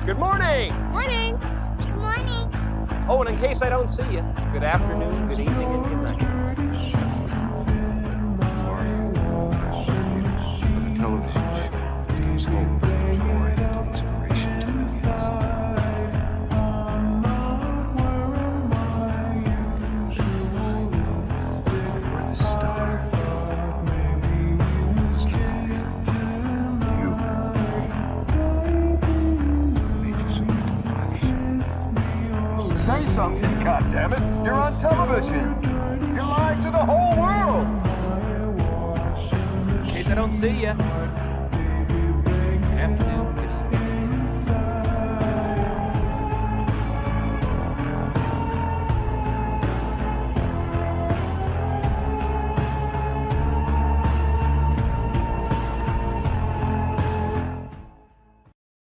Good morning. Morning. Good morning. Oh, and in case I don't see you, good afternoon, good evening, and good night. With a television show that gives hope, joy, and inspiration to millions. We're the star. There's nothing real. You. Made you so good to watch. Say something, goddammit! You're on television! You're live to the whole world! In case I don't see you,